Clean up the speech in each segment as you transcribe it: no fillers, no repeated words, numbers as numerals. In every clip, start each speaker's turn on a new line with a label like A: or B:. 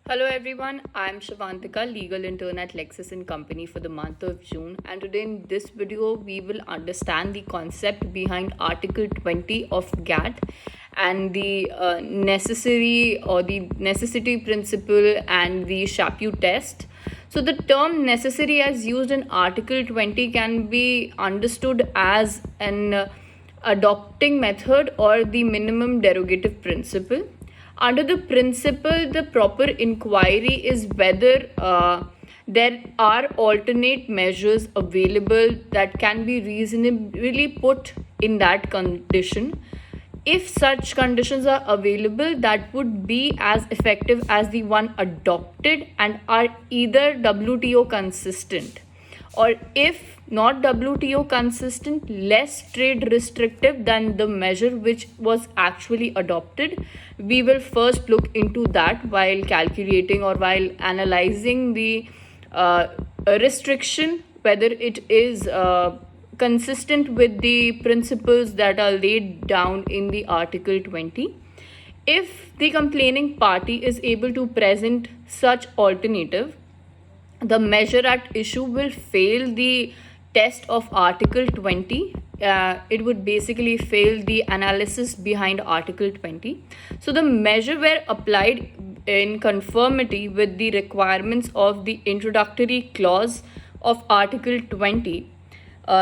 A: Hello everyone, I'm Shavantika, legal intern at Lexis and Company for the month of June, and today in this video we will understand the concept behind Article 20 of GATT and the necessity principle and the Shapyu test. So the term necessary as used in Article 20 can be understood as an adopting method or the minimum derogative principle. Under the principle, the proper inquiry is whether there are alternate measures available that can be reasonably put in that condition. If such conditions are available, that would be as effective as the one adopted and are either WTO consistent, or if not WTO consistent, less trade restrictive than the measure which was actually adopted. We will first look into that while calculating or while analyzing the restriction, whether it is consistent with the principles that are laid down in the Article 20. If the complaining party is able to present such alternative, the measure at issue will fail the test of Article 20. It would basically fail the analysis behind Article 20. So the measure were applied in conformity with the requirements of the introductory clause of Article 20.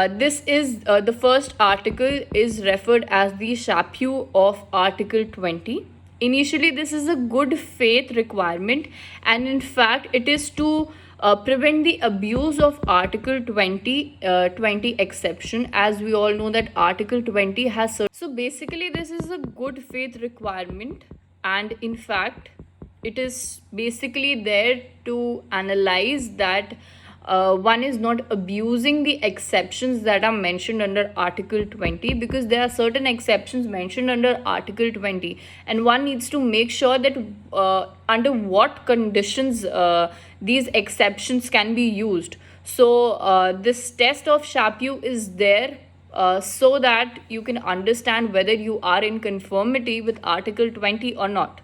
A: This is the first article is referred as the Shapyu of Article 20. Initially, this is a good faith requirement, and in fact, it is to prevent the abuse of Article 20 exception, as we all know that Article 20 has so basically this is a good faith requirement, and in fact it is basically there to analyze that one is not abusing the exceptions that are mentioned under Article 20, because there are certain exceptions mentioned under Article 20, and one needs to make sure that under what conditions these exceptions can be used. So this test of Shapyu is there so that you can understand whether you are in conformity with Article 20 or not.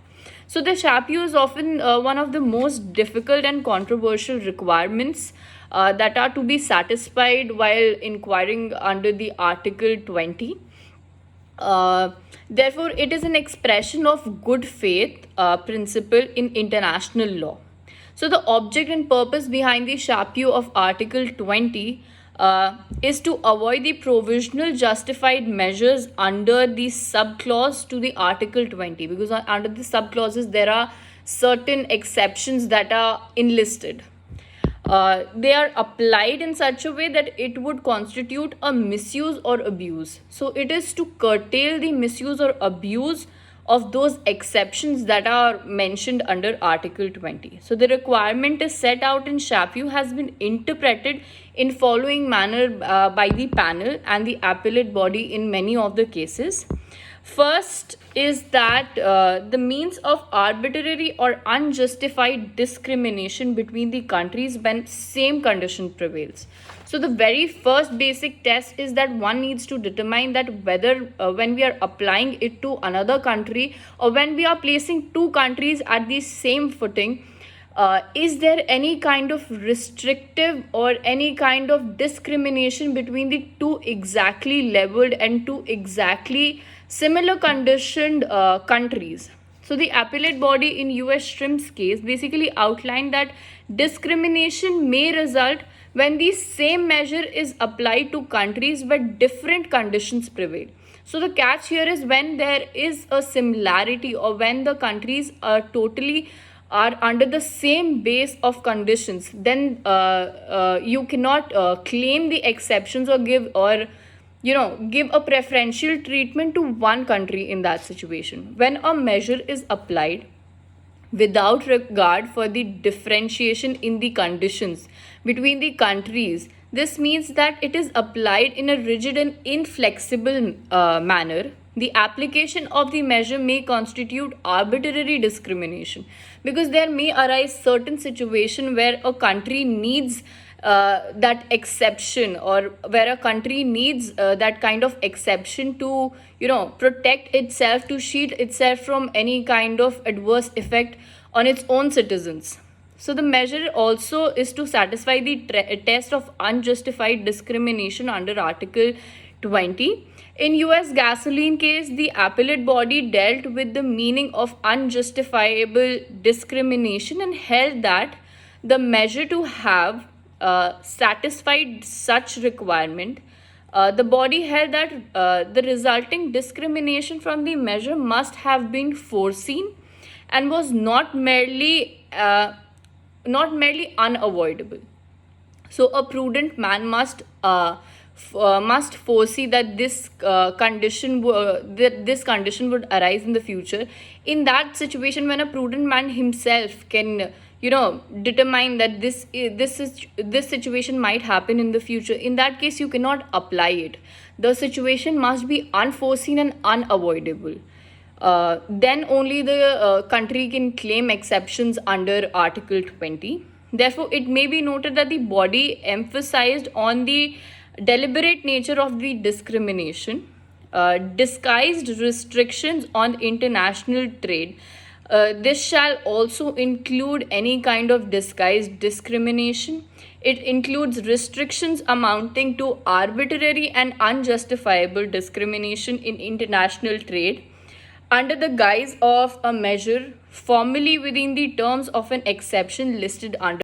A: So the Shapyu is often one of the most difficult and controversial requirements that are to be satisfied while inquiring under the Article 20. Therefore, it is an expression of good faith principle in international law. So the object and purpose behind the Shapyu of Article 20 is to avoid the provisional justified measures under the subclause to the Article 20, because under the subclauses there are certain exceptions that are enlisted. They are applied in such a way that it would constitute a misuse or abuse. So it is to curtail the misuse or abuse of those exceptions that are mentioned under Article 20. So the requirement is set out in Shapyu has been interpreted in following manner by the panel and the appellate body in many of the cases. First is that the means of arbitrary or unjustified discrimination between the countries when same condition prevails. So the very first basic test is that one needs to determine that whether when we are applying it to another country or when we are placing two countries at the same footing, is there any kind of restrictive or any kind of discrimination between the two exactly leveled and two exactly similar conditioned countries? So the appellate body in US Shrimp's case basically outlined that discrimination may result when the same measure is applied to countries where different conditions prevail. So the catch here is when there is a similarity or when the countries are totally are under the same base of conditions, then you cannot claim the exceptions or give a preferential treatment to one country in that situation. When a measure is applied without regard for the differentiation in the conditions between the countries, this means that it is applied in a rigid and inflexible manner. The application of the measure may constitute arbitrary discrimination, because there may arise certain situation where a country needs that exception, or where a country needs that kind of exception to protect itself, to shield itself from any kind of adverse effect on its own citizens. So the measure also is to satisfy the test of unjustified discrimination under Article 20. In US gasoline case, the appellate body dealt with the meaning of unjustifiable discrimination and held that the measure to have satisfied such requirement. The body held that the resulting discrimination from the measure must have been foreseen and was not merely unavoidable. So a prudent man must foresee that this condition would arise in the future. In that situation, when a prudent man himself can determine that this situation might happen in the future, in that case you cannot apply it. The situation must be unforeseen and unavoidable. Then only the country can claim exceptions under Article 20. Therefore, it may be noted that the body emphasized on the deliberate nature of the discrimination, disguised restrictions on international trade. This shall also include any kind of disguised discrimination. It includes restrictions amounting to arbitrary and unjustifiable discrimination in international trade under the guise of a measure formally within the terms of an exception listed under